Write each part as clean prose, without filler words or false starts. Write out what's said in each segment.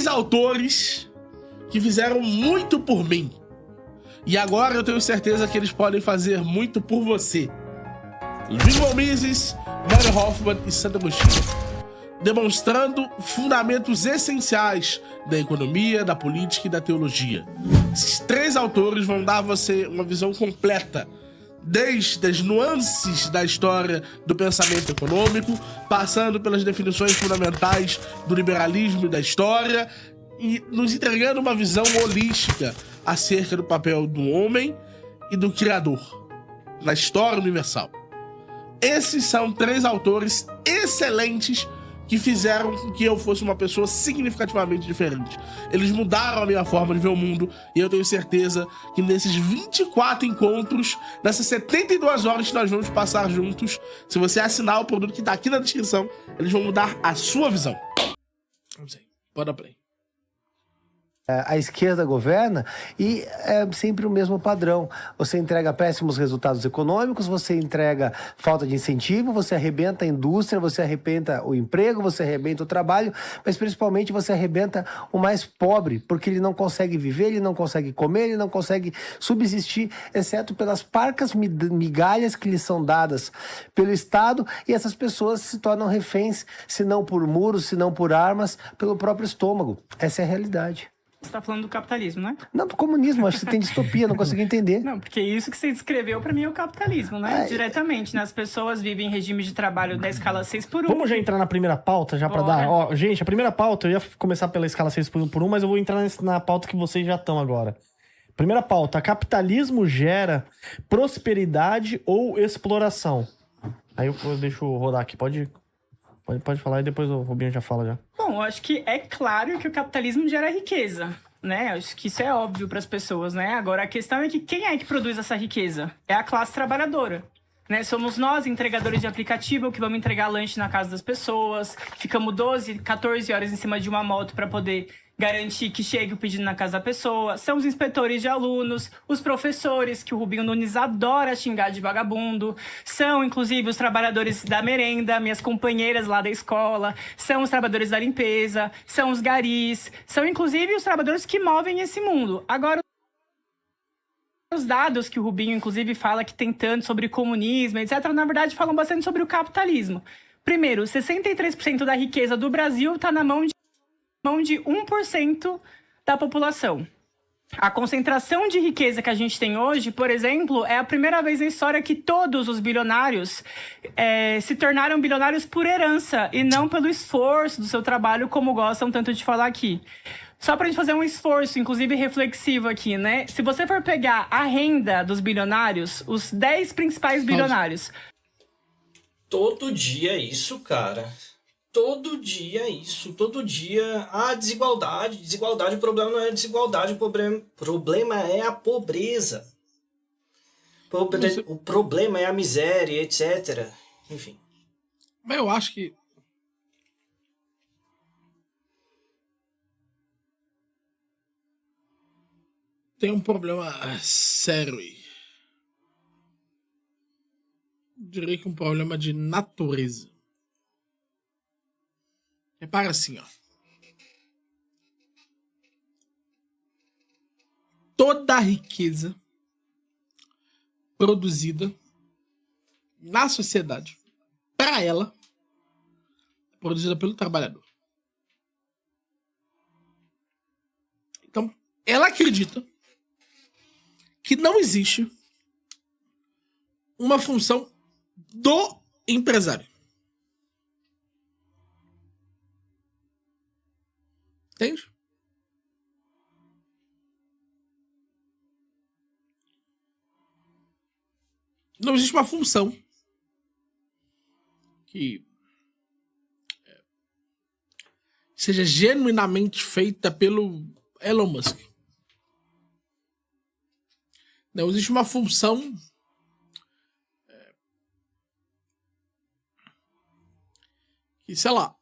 autores que fizeram muito por mim. E agora eu tenho certeza que eles podem fazer muito por você. Zygmunt Mises, Mary Hoffman e Santo Agostinho. Demonstrando fundamentos essenciais da economia, da política e da teologia. Esses 3 autores vão dar a você uma visão completa, desde as nuances da história do pensamento econômico, passando pelas definições fundamentais do liberalismo e da história, e nos entregando uma visão holística acerca do papel do homem e do Criador na história universal. Esses são 3 autores excelentes que fizeram com que eu fosse uma pessoa significativamente diferente. Eles mudaram a minha forma de ver o mundo, e eu tenho certeza que nesses 24 encontros, nessas 72 horas que nós vamos passar juntos, se você assinar o produto que tá aqui na descrição, eles vão mudar a sua visão. Vamos aí, pode dar play. A esquerda governa e é sempre o mesmo padrão. Você entrega péssimos resultados econômicos, você entrega falta de incentivo, você arrebenta a indústria, você arrebenta o emprego, você arrebenta o trabalho, mas principalmente você arrebenta o mais pobre, porque ele não consegue viver, ele não consegue comer, ele não consegue subsistir, exceto pelas parcas migalhas que lhe são dadas pelo Estado, e essas pessoas se tornam reféns, se não por muros, se não por armas, pelo próprio estômago. Essa é a realidade. Você tá falando do capitalismo, né? Não, do comunismo, acho que você tem distopia, não consegui entender. Não, porque isso que você descreveu pra mim é o capitalismo, né? Diretamente, né? As pessoas vivem em regime de trabalho da escala 6x1. Vamos já entrar na primeira pauta, já pra dar... Ó, gente, a primeira pauta, eu ia começar pela escala 6x1, mas eu vou entrar na pauta que vocês já estão agora. Primeira pauta, capitalismo gera prosperidade ou exploração? Aí eu deixo rodar aqui, pode falar e depois o Rubinho já fala já. Bom, eu acho que é claro que o capitalismo gera riqueza, né? Acho que isso é óbvio para as pessoas, né? Agora, a questão é que quem é que produz essa riqueza? É a classe trabalhadora, né? Somos nós, entregadores de aplicativo, que vamos entregar lanche na casa das pessoas, ficamos 12, 14 horas em cima de uma moto para poder garantir que chegue o pedido na casa da pessoa. São os inspetores de alunos, os professores, que o Rubinho Nunes adora xingar de vagabundo. São, inclusive, os trabalhadores da merenda, minhas companheiras lá da escola. São os trabalhadores da limpeza, são os garis. São, inclusive, os trabalhadores que movem esse mundo. Agora, os dados que o Rubinho, inclusive, fala que tem tanto sobre comunismo, etc., na verdade, falam bastante sobre o capitalismo. Primeiro, 63% da riqueza do Brasil está na mão de 1% da população. A concentração de riqueza que a gente tem hoje, por exemplo, é a primeira vez na história que todos os bilionários se tornaram bilionários por herança e não pelo esforço do seu trabalho, como gostam tanto de falar aqui. Só pra gente fazer um esforço, inclusive reflexivo aqui, né? Se você for pegar a renda dos bilionários, os 10 principais bilionários... Todo dia isso, cara. Todo dia isso, todo dia a desigualdade, o problema não é a desigualdade, o problema é a pobreza. O problema é a miséria, etc. Enfim. Mas eu acho que tem um problema sério aí. Eu diria que um problema de natureza. Repara assim, ó. Toda a riqueza produzida na sociedade, para ela, é produzida pelo trabalhador. Então, ela acredita que não existe uma função do empresário. Entende? Não existe uma função que seja genuinamente feita pelo Elon Musk. Não existe uma função que, sei lá,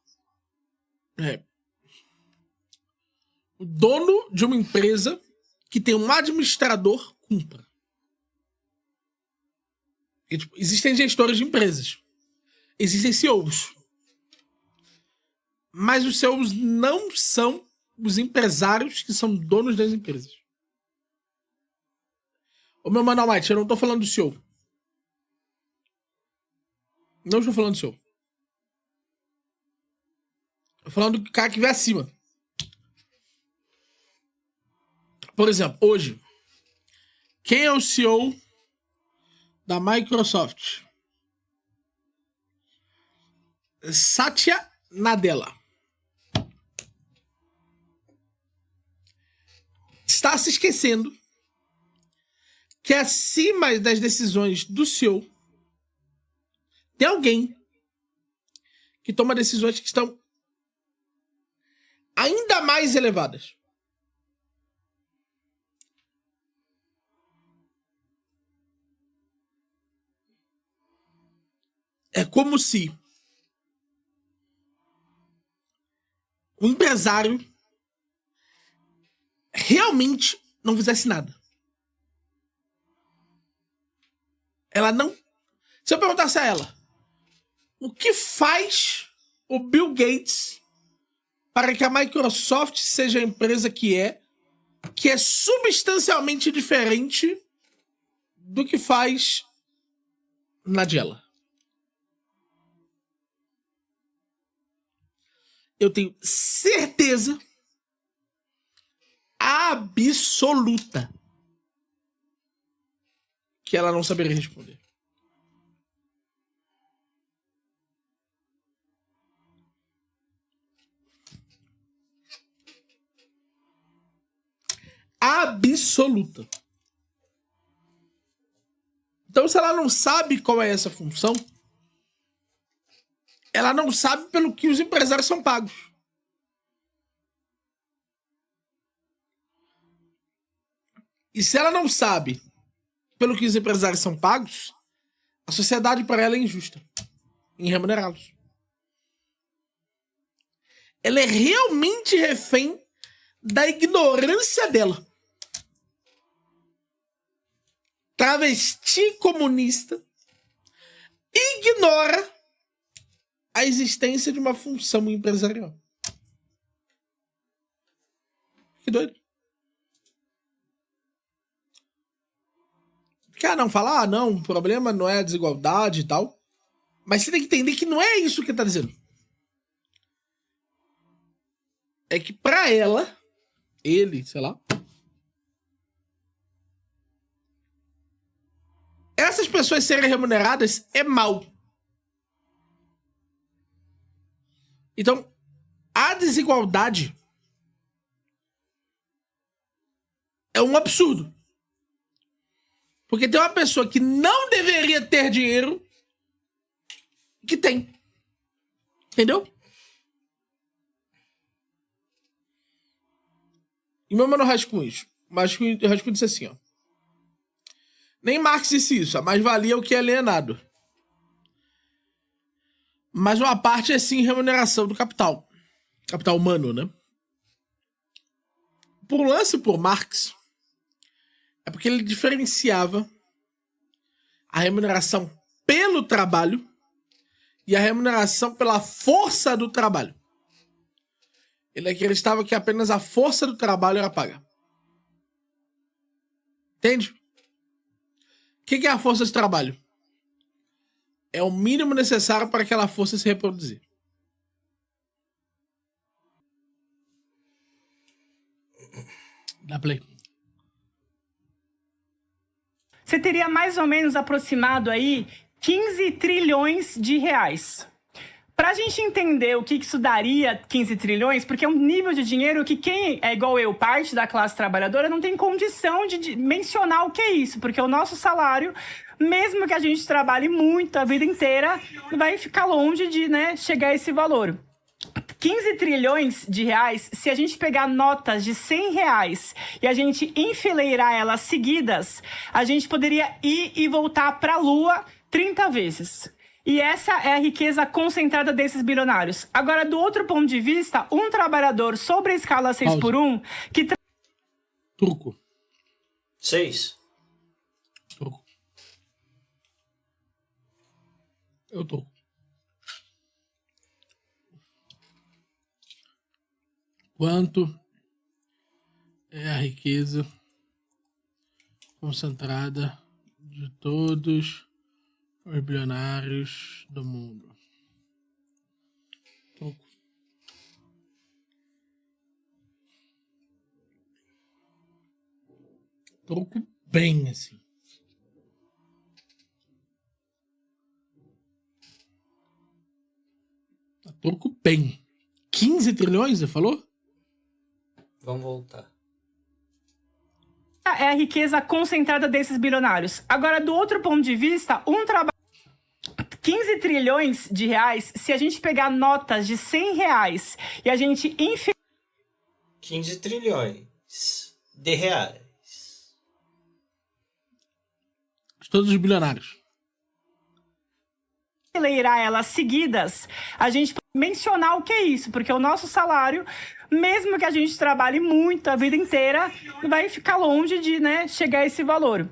o dono de uma empresa que tem um administrador cumpra. E, tipo, existem gestores de empresas. Existem CEOs. Mas os CEOs não são os empresários que são donos das empresas. Ô, meu mano White, eu não tô falando do CEO. Não estou falando do CEO. Tô falando do cara que vem acima. Por exemplo, hoje, quem é o CEO da Microsoft? Satya Nadella. Está se esquecendo que acima das decisões do CEO tem alguém que toma decisões que estão ainda mais elevadas. É como se o empresário realmente não fizesse nada. Ela não... Se eu perguntasse a ela, o que faz o Bill Gates para que a Microsoft seja a empresa que é substancialmente diferente do que faz Nadella? Eu tenho certeza absoluta que ela não saberia responder. Absoluta. Então, se ela não sabe qual é essa função, ela não sabe pelo que os empresários são pagos. E se ela não sabe pelo que os empresários são pagos, a sociedade para ela é injusta em remunerá-los. Ela é realmente refém da ignorância dela. Travesti comunista ignora a existência de uma função empresarial. Que doido. Porque, não, falar, não, o problema não é a desigualdade e tal. Mas você tem que entender que não é isso que ele tá dizendo. É que pra ela, ele, sei lá, essas pessoas serem remuneradas é mal. Então, a desigualdade é um absurdo. Porque tem uma pessoa que não deveria ter dinheiro que tem. Entendeu? E meu mano Rascunho isso. Mas o Rascunho disse assim, ó. Nem Marx disse isso. A mais-valia é o que é alienado. Mas uma parte é sim remuneração do capital. Capital humano, né? Por lance por Marx, é porque ele diferenciava a remuneração pelo trabalho e a remuneração pela força do trabalho. Ele acreditava que apenas a força do trabalho era paga. Entende? O que é a força de trabalho? É o mínimo necessário para aquela força se reproduzir. Dá play. Você teria mais ou menos aproximado aí 15 trilhões de reais. Pra gente entender o que isso daria 15 trilhões, porque é um nível de dinheiro que quem é igual eu, parte da classe trabalhadora, não tem condição de mencionar o que é isso, porque o nosso salário, mesmo que a gente trabalhe muito a vida inteira, vai ficar longe de, né, chegar a esse valor. 15 trilhões de reais, se a gente pegar notas de 100 reais e a gente enfileirar elas seguidas, a gente poderia ir e voltar para a Lua 30 vezes. E essa é a riqueza concentrada desses bilionários. Agora, do outro ponto de vista, um trabalhador sobre a escala 6x1 que... Turco. 6. Turco. Eu tô. Quanto é a riqueza concentrada de todos os bilionários do mundo. Troco. Troco bem, assim. Troco bem. 15 trilhões, você falou? Vamos voltar. É a riqueza concentrada desses bilionários. Agora, do outro ponto de vista, 15 trilhões de reais, se a gente pegar notas de 100 reais e a gente 15 trilhões de reais. Todos os bilionários. enfileirar elas seguidas, a gente pode mencionar o que é isso, porque o nosso salário, mesmo que a gente trabalhe muito a vida inteira, vai ficar longe de, chegar a esse valor.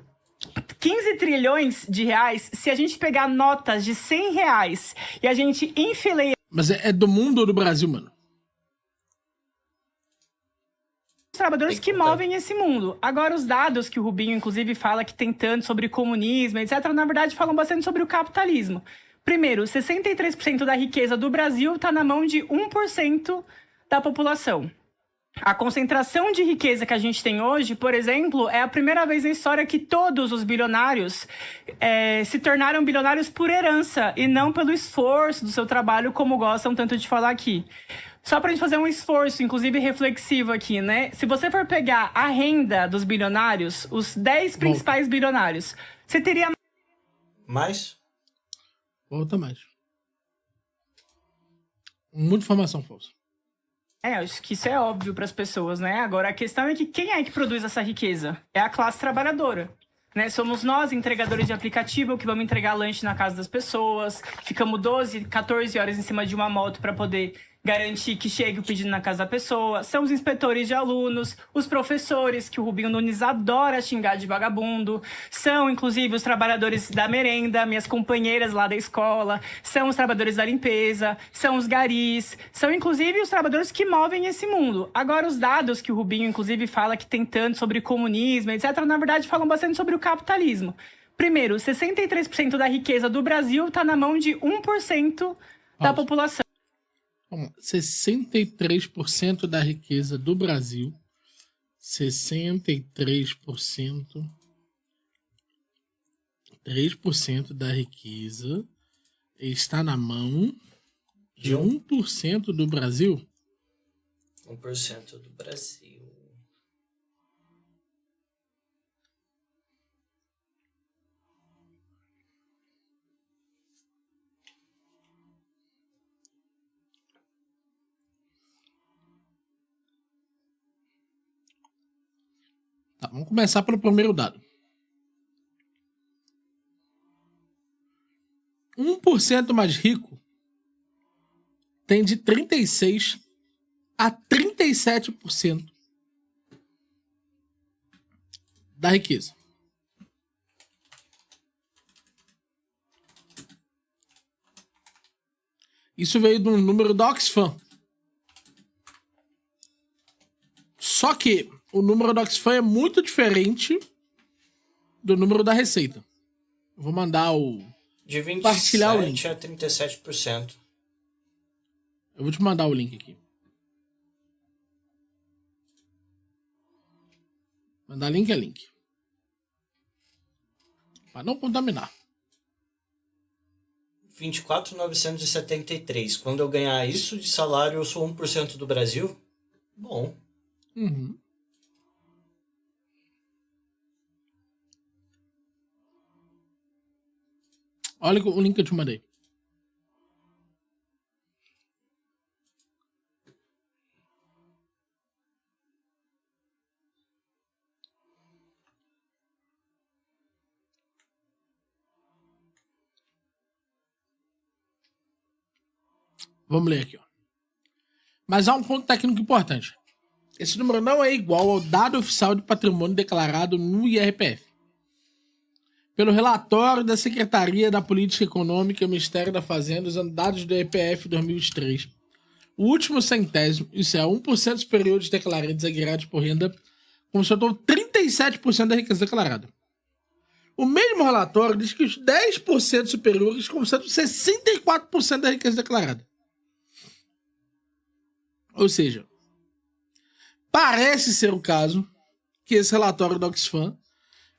15 trilhões de reais, se a gente pegar notas de 100 reais e a gente enfileirar... Mas é do mundo ou do Brasil, mano? Os trabalhadores que movem esse mundo. Agora, os dados que o Rubinho, inclusive, fala que tem tanto sobre comunismo, etc., na verdade, falam bastante sobre o capitalismo. Primeiro, 63% da riqueza do Brasil está na mão de 1% da população. A concentração de riqueza que a gente tem hoje, por exemplo, é a primeira vez na história que todos os bilionários se tornaram bilionários por herança e não pelo esforço do seu trabalho, como gostam tanto de falar aqui. Só para a gente fazer um esforço, inclusive reflexivo aqui, né? Se você for pegar a renda dos bilionários, os 10 principais bilionários, você teria... Mais? Volta mais. Muita informação falsa. Acho que isso é óbvio para as pessoas, né? Agora, a questão é que quem é que produz essa riqueza? É a classe trabalhadora, né? Somos nós, entregadores de aplicativo, que vamos entregar lanche na casa das pessoas, ficamos 12, 14 horas em cima de uma moto para poder garantir que chegue o pedido na casa da pessoa. São os inspetores de alunos, os professores, que o Rubinho Nunes adora xingar de vagabundo. São, inclusive, os trabalhadores da merenda, minhas companheiras lá da escola. São os trabalhadores da limpeza, são os garis. São, inclusive, os trabalhadores que movem esse mundo. Agora, os dados que o Rubinho, inclusive, fala que tem tanto sobre comunismo, etc., na verdade, falam bastante sobre o capitalismo. Primeiro, 63% da riqueza do Brasil está na mão de 1% da população. 63% da riqueza do Brasil, 3% da riqueza está na mão de 1% do Brasil. 1% do Brasil. Tá, vamos começar pelo primeiro dado. 1% mais rico tem de 36% a 37% da riqueza. Isso veio de um número da Oxfam. Só que o número da Oxfam é muito diferente do número da Receita. Eu vou mandar de compartilhar o link. 27% a 37%. Eu vou te mandar o link aqui. Mandar link é link. Para não contaminar. 24.973. Quando eu ganhar isso de salário, eu sou 1% do Brasil? Bom. Uhum. Olha o link que eu te mandei. Vamos ler aqui, ó. Mas há um ponto técnico importante. Esse número não é igual ao dado oficial de patrimônio declarado no IRPF. Pelo relatório da Secretaria da Política Econômica e Ministério da Fazenda, usando dados do IRPF 2003, o último centésimo, isso é 1% superior dos declarados exaguerados por renda, concentrou 37% da riqueza declarada. O mesmo relatório diz que os 10% superiores concentram 64% da riqueza declarada. Ou seja, parece ser o caso que esse relatório do Oxfam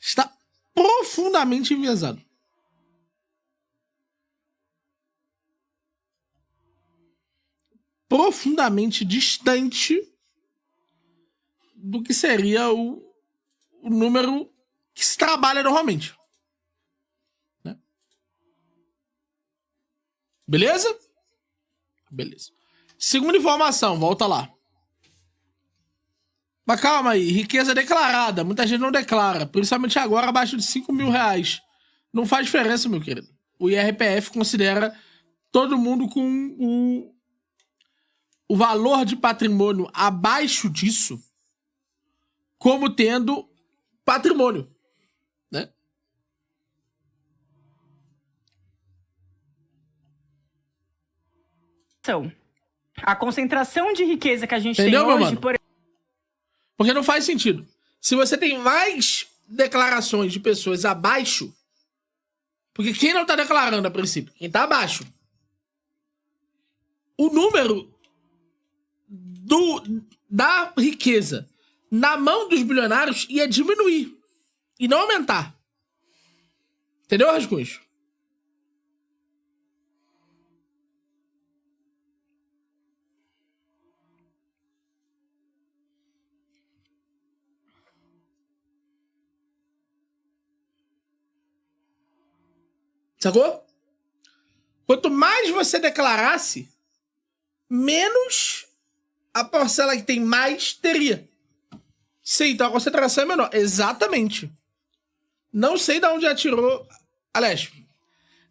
está profundamente enviesado. Profundamente distante do que seria o número que se trabalha normalmente. Né? Beleza? Beleza. Segunda informação, volta lá. Mas calma aí, riqueza declarada. Muita gente não declara, principalmente agora abaixo de 5 mil reais. Não faz diferença, meu querido. O IRPF considera todo mundo com o valor de patrimônio abaixo disso como tendo patrimônio, né? A concentração de riqueza que a gente Entendeu, tem meu hoje, mano? Porque não faz sentido. Se você tem mais declarações de pessoas abaixo, porque quem não tá declarando a princípio? Quem tá abaixo. O número da riqueza na mão dos bilionários ia diminuir e não aumentar. Entendeu, Rascunhos? Sacou? Quanto mais você declarasse, menos a parcela que tem mais teria. Sim, então a concentração é menor. Exatamente. Não sei de onde já tirou. Aliás,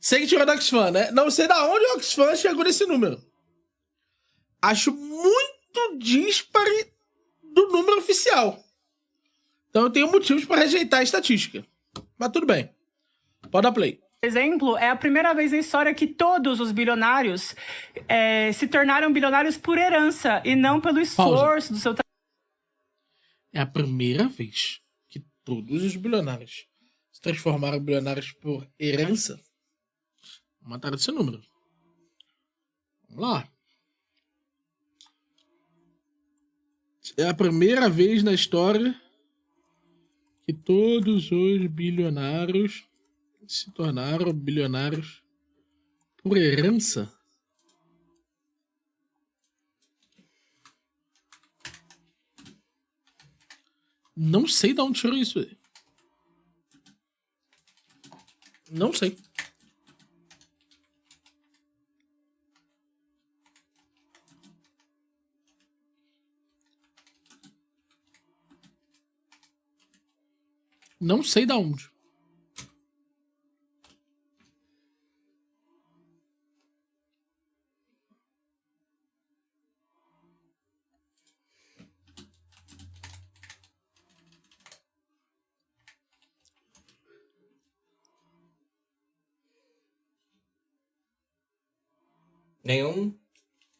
sei que tirou da Oxfam, né? Não sei de onde o Oxfam chegou nesse número. Acho muito dispare do número oficial. Então eu tenho motivos para rejeitar a estatística. Mas tudo bem. Pode dar play. Exemplo, é a primeira vez na história que todos os bilionários se tornaram bilionários por herança e não pelo esforço do seu trabalho. É a primeira vez que todos os bilionários se transformaram em bilionários por herança. Mataram esse número. Vamos lá. É a primeira vez na história que todos os bilionários se tornaram bilionários por herança. Não sei de onde tirou isso. Não sei. Não sei de onde. Nenhum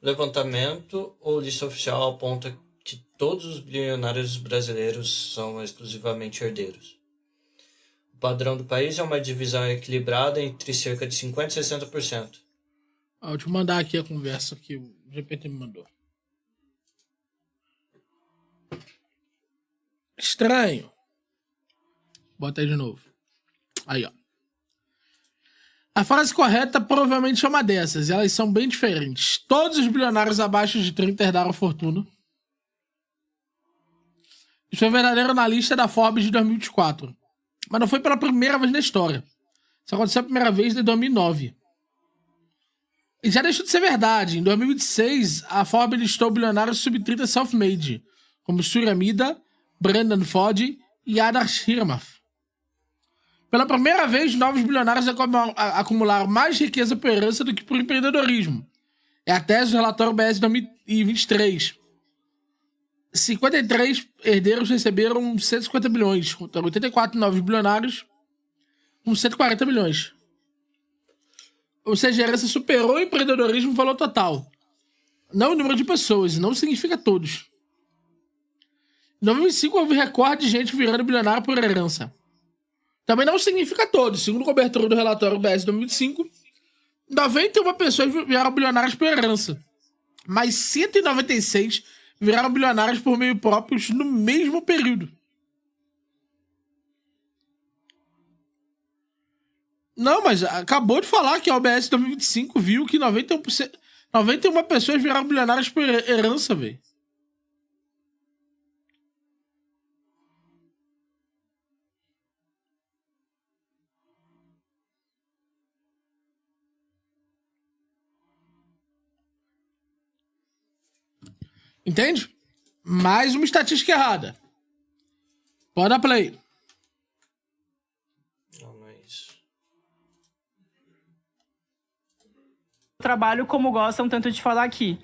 levantamento ou lista oficial aponta que todos os bilionários brasileiros são exclusivamente herdeiros. O padrão do país é uma divisão equilibrada entre cerca de 50% e 60%. Deixa eu mandar aqui a conversa que o GPT me mandou. Estranho. Bota aí de novo. Aí, ó. A frase correta provavelmente é uma dessas, e elas são bem diferentes. Todos os bilionários abaixo de 30 herdaram fortuna. Isso é verdadeiro na lista da Forbes de 2024. Mas não foi pela primeira vez na história. Isso aconteceu a primeira vez em 2009. E já deixou de ser verdade. Em 2026, a Forbes listou bilionários sub-30 self-made, como Surya Mida, Brendan Foddy e Adar Shirmath. Pela primeira vez, novos bilionários acumularam mais riqueza por herança do que por empreendedorismo. É a tese do relatório BS 2023. 53 herdeiros receberam 150 bilhões, contra 84 novos bilionários com 140 bilhões. Ou seja, a herança superou o empreendedorismo no valor total. Não o número de pessoas, não significa todos. Em 2005 houve recorde de gente virando bilionário por herança. Também não significa todos. Segundo o cobertor do relatório BS 2005, 91 pessoas viraram bilionárias por herança. Mas 196 viraram bilionários por meio próprios no mesmo período. Não, mas acabou de falar que a OBS 2025 viu que 91 pessoas viraram bilionárias por herança, velho. Entende? Mais uma estatística errada. Pode dar play. Não é isso. Trabalho como gostam tanto de falar aqui.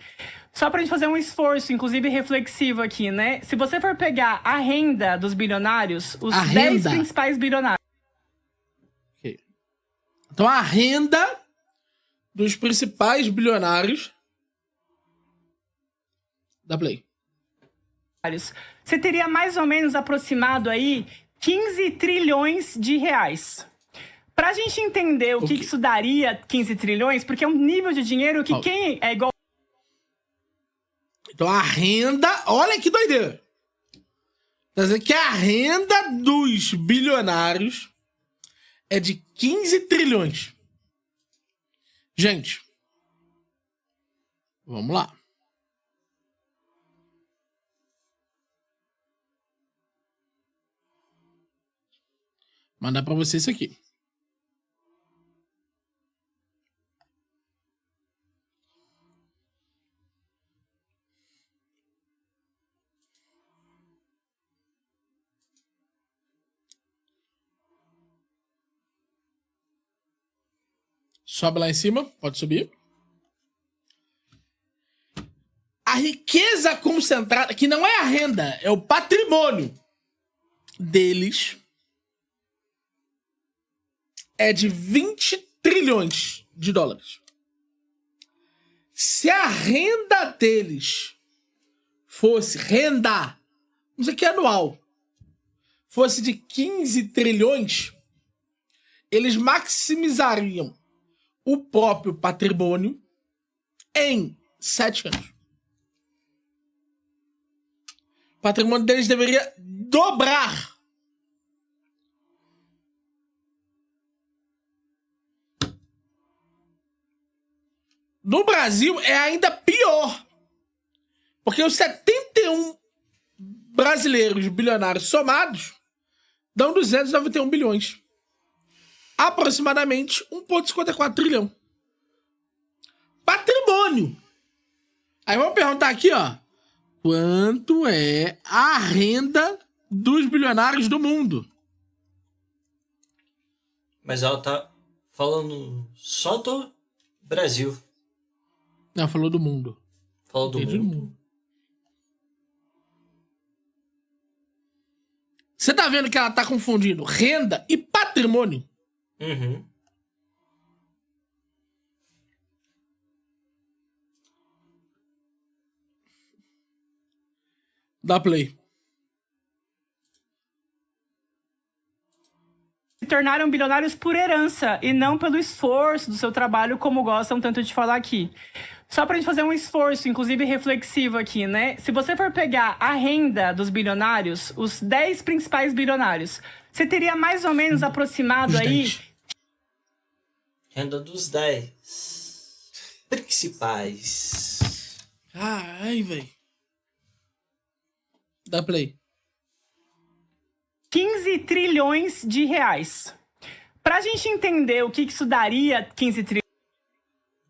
Só pra gente fazer um esforço, inclusive reflexivo aqui, né? Se você for pegar a renda dos bilionários, os 10 principais bilionários. Okay. Então a renda dos principais bilionários. Da Play. Você teria mais ou menos aproximado aí 15 trilhões de reais. Pra gente entender o que isso daria 15 trilhões, porque é um nível de dinheiro que quem é igual... Então a renda... Olha que doideira. Quer dizer que a renda dos bilionários é de 15 trilhões. Gente. Vamos lá. Mandar pra você isso aqui. Sobe lá em cima, pode subir. A riqueza concentrada, que não é a renda, é o patrimônio deles, é de 20 trilhões de dólares. Se a renda deles fosse renda, não sei o que é anual, fosse de 15 trilhões, eles maximizariam o próprio patrimônio em 7 anos. O patrimônio deles deveria dobrar. No Brasil é ainda pior. Porque os 71 brasileiros bilionários somados dão 291 bilhões. Aproximadamente 1,54 trilhão. Patrimônio. Aí vamos perguntar aqui, ó. Quanto é a renda dos bilionários do mundo? Mas ela tá falando só do Brasil. Não, falou do mundo. Falou do mundo. Você tá vendo que ela tá confundindo renda e patrimônio? Uhum. Dá play. Se tornaram bilionários por herança e não pelo esforço do seu trabalho, como gostam tanto de falar aqui. Só pra gente fazer um esforço, inclusive reflexivo aqui, né? Se você for pegar a renda dos bilionários, os 10 principais bilionários, você teria mais ou menos aproximado aí... Renda dos 10 principais. Ai, velho. Dá play. 15 trilhões de reais. Pra gente entender o que isso daria 15 trilhões...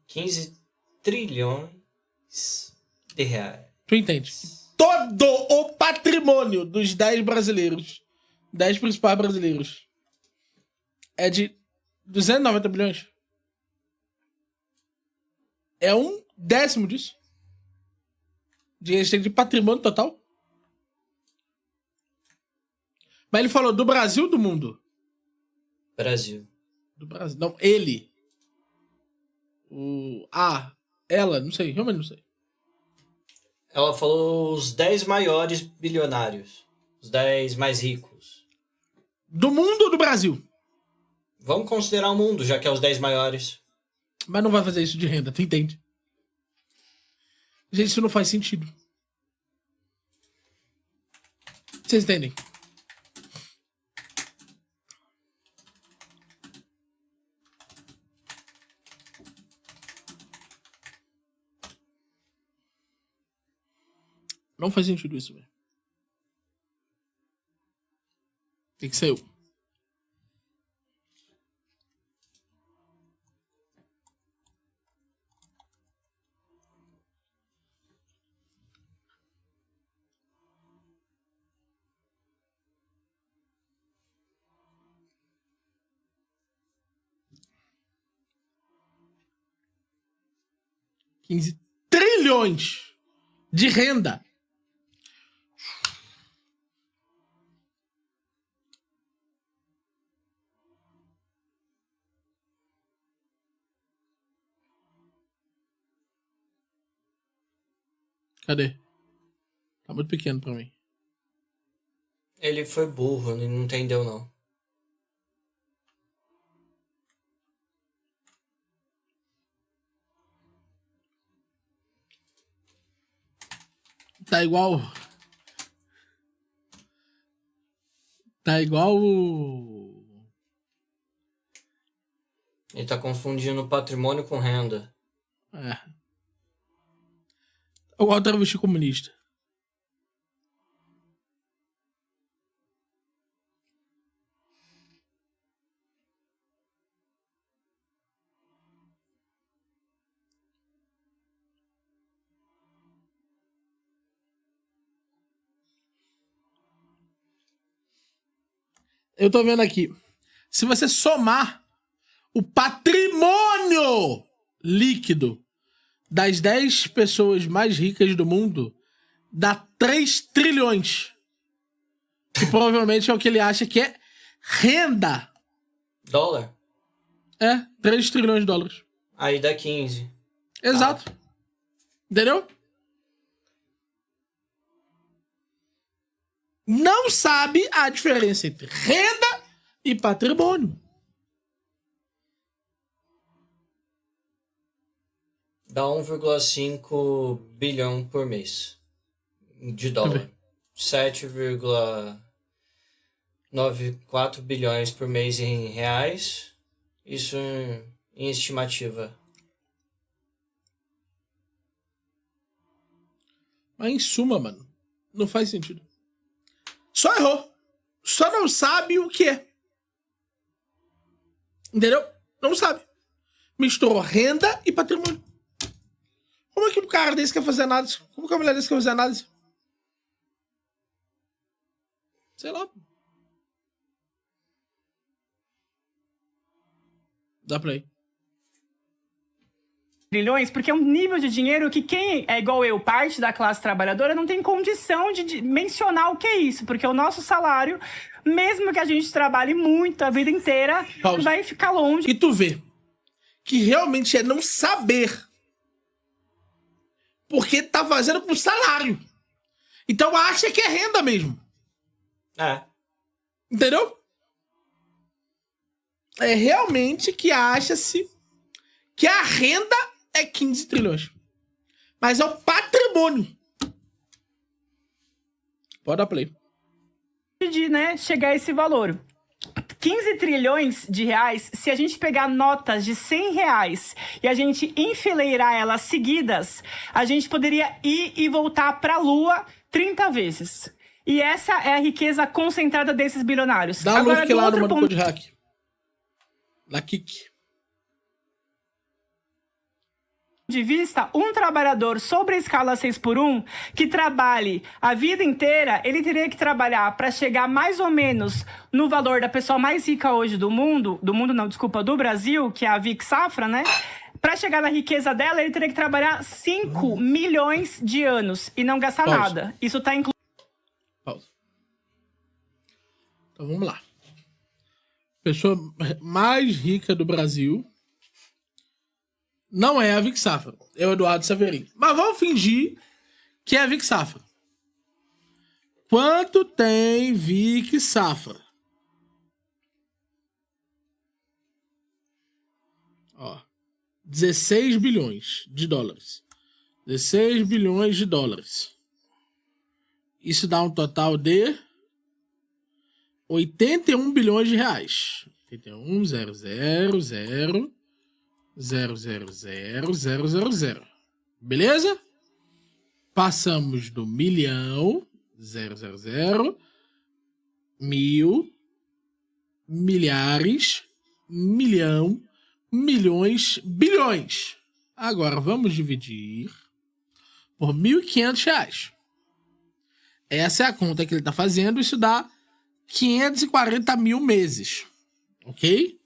15 trilhões de reais. Tu entende? Todo o patrimônio dos 10 brasileiros, 10 principais brasileiros, é de 290 bilhões. É 1/10 disso. De patrimônio total. Mas ele falou do Brasil ou do mundo? Brasil. Do Brasil. Não, ele. Ela, não sei, realmente não sei. Ela falou os 10 maiores bilionários. Os 10 mais ricos. Do mundo ou do Brasil? Vamos considerar o mundo, já que é os 10 maiores. Mas não vai fazer isso de renda, tu entende? Gente, isso não faz sentido. Vocês entendem? Não faz sentido isso, velho. Tem que ser eu. $15 trilhões de renda. Cadê? Tá muito pequeno pra mim. Ele foi burro, ele não entendeu não. Tá igual. Tá igual. Ele tá confundindo patrimônio com renda. É. Igual travesti comunista. Eu tô vendo aqui. Se você somar o patrimônio líquido das 10 pessoas mais ricas do mundo, dá 3 trilhões. Que provavelmente é o que ele acha que é renda. Dólar? É, 3 trilhões de dólares. Aí dá 15. Exato. Entendeu? Não sabe a diferença entre renda e patrimônio. Dá 1,5 bilhão por mês de dólar. 7,94 bilhões por mês em reais. Isso em estimativa. Mas em suma, mano, não faz sentido. Só errou. Só não sabe o que é. Entendeu? Não sabe. Misturou renda e patrimônio. Como é que um cara desse quer fazer análise? Como que uma mulher desse quer fazer análise? Sei lá. Dá pra ir. Trilhões, porque é um nível de dinheiro que quem é igual eu, parte da classe trabalhadora, não tem condição de mencionar o que é isso, porque o nosso salário, mesmo que a gente trabalhe muito a vida inteira, Pausa. vai ficar longe. E tu vê que realmente é não saber. Porque tá fazendo com salário. Então acha que é renda mesmo. É. Entendeu? É realmente que acha-se que a renda é 15 trilhões. Mas é o patrimônio. Pode dar play. De, né, chegar a esse valor. 15 trilhões de reais, se a gente pegar notas de 100 reais e a gente enfileirar elas seguidas, a gente poderia ir e voltar para a Lua 30 vezes. E essa é a riqueza concentrada desses bilionários. Dá um look do lá outro no ponto Code Hack. Na Kik. de vista, um trabalhador sobre a escala 6x1 que trabalhe a vida inteira, ele teria que trabalhar para chegar mais ou menos no valor da pessoa mais rica hoje do Brasil, que é a Vic Safra, né? Para chegar na riqueza dela, ele teria que trabalhar 5 milhões de anos e não gastar Pausa. nada. Isso tá incluído. Pausa. Então vamos lá. Pessoa mais rica do Brasil não é a Vic Safra, é o Eduardo Saverin. Mas vamos fingir que é a Vic Safra. Quanto tem Vic Safra? Ó, 16 bilhões de dólares. 16 bilhões de dólares. Isso dá um total de 81 bilhões de reais. 81, 0, 0, 0, 0, 0, 0, 0, 0, 0. Beleza? Passamos do milhão, 0, 0, 0, mil, milhares, milhão, milhões, bilhões. Agora vamos dividir por R$ 1.500. Essa é a conta que ele está fazendo. Isso dá 540 mil meses. Ok?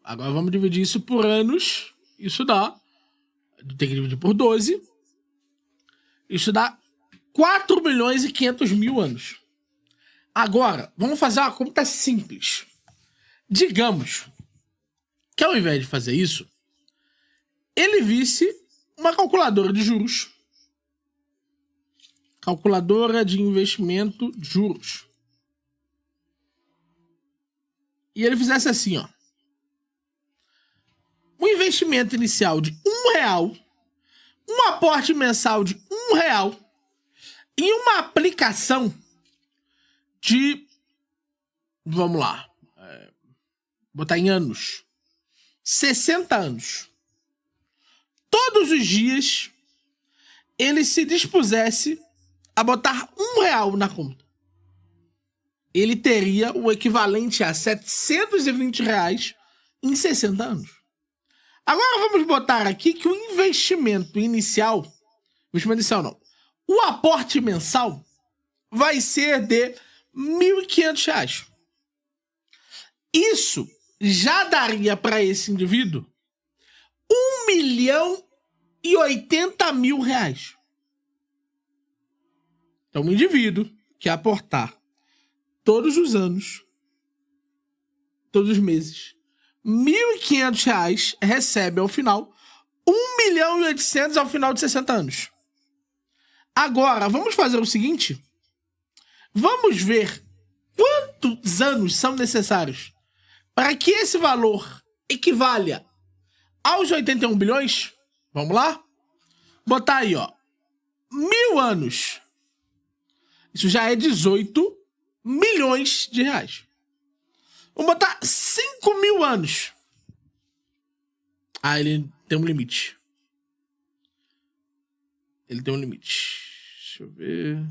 Agora vamos dividir isso por anos. Isso dá... Tem que dividir por 12. Isso dá 4 milhões e 500 mil anos. Agora, vamos fazer uma conta simples. Digamos que ao invés de fazer isso, ele visse uma calculadora de juros. Calculadora de investimento de juros. E ele fizesse assim, ó. Um investimento inicial de R$1, um aporte mensal de R$1 e uma aplicação de, vamos lá, botar em anos, 60 anos. Todos os dias ele se dispusesse a botar R$1 na conta. Ele teria o equivalente a R$720 em 60 anos. Agora vamos botar aqui que o investimento inicial não, o aporte mensal vai ser de R$1.500. Isso já daria para esse indivíduo R$1.080.000. Então, um indivíduo que aportar todos os anos, todos os meses, R$1.500 recebe ao final R$1.800.000 ao final de 60 anos. Agora, vamos fazer o seguinte. Vamos ver quantos anos são necessários para que esse valor equivalha aos 81 bilhões. Vamos lá? Botar aí, ó. 1.000 anos. Isso já é 18 milhões de reais. Vamos botar 5.000 anos. Ah, ele tem um limite. Ele tem um limite. Deixa eu ver.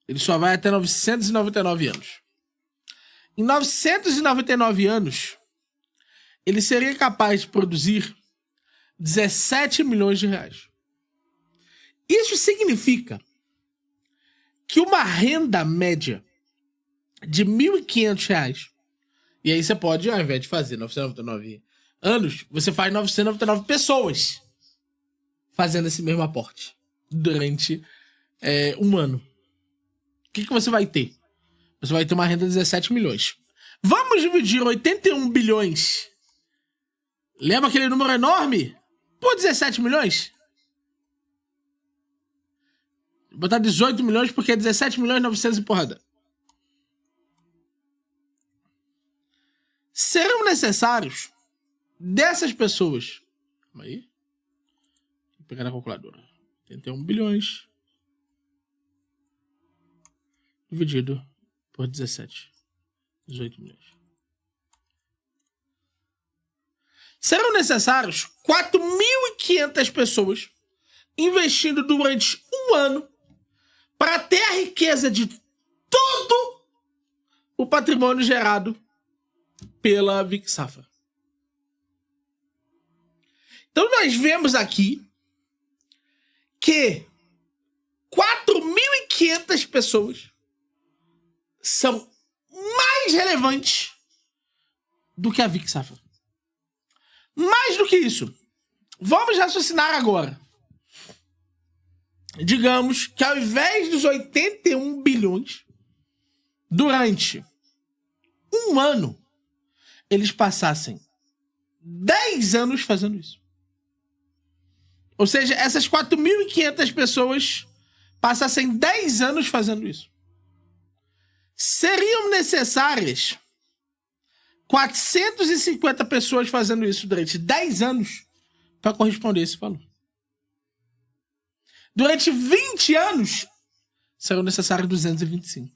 Ele só vai até 999 anos. Em 999 anos, ele seria capaz de produzir 17 milhões de reais. Isso significa que uma renda média de R$1.500, e aí você pode, ao invés de fazer 999 anos, você faz 999 pessoas fazendo esse mesmo aporte durante um ano. O que você vai ter? Você vai ter uma renda de 17 milhões. Vamos dividir 81 bilhões. Lembra aquele número enorme? Por 17 milhões? Vou botar 18 milhões porque é 17 milhões e 900 e porrada. Serão necessários dessas pessoas. Calma aí. Vou pegar na calculadora. 81 bilhões. Dividido por 17. 18 milhões. Serão necessários 4.500 pessoas investindo durante um ano para ter a riqueza de todo o patrimônio gerado pela Vic Safra. Então nós vemos aqui que 4.500 pessoas são mais relevantes do que a Vic Safra. Mais do que isso, vamos raciocinar agora. Digamos que ao invés dos 81 bilhões, durante um ano, eles passassem 10 anos fazendo isso. Ou seja, essas 4.500 pessoas passassem 10 anos fazendo isso. Seriam necessárias 450 pessoas fazendo isso durante 10 anos para corresponder a esse valor. Durante 20 anos, serão necessários 225.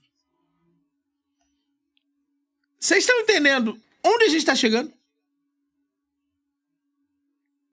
Vocês estão entendendo onde a gente está chegando?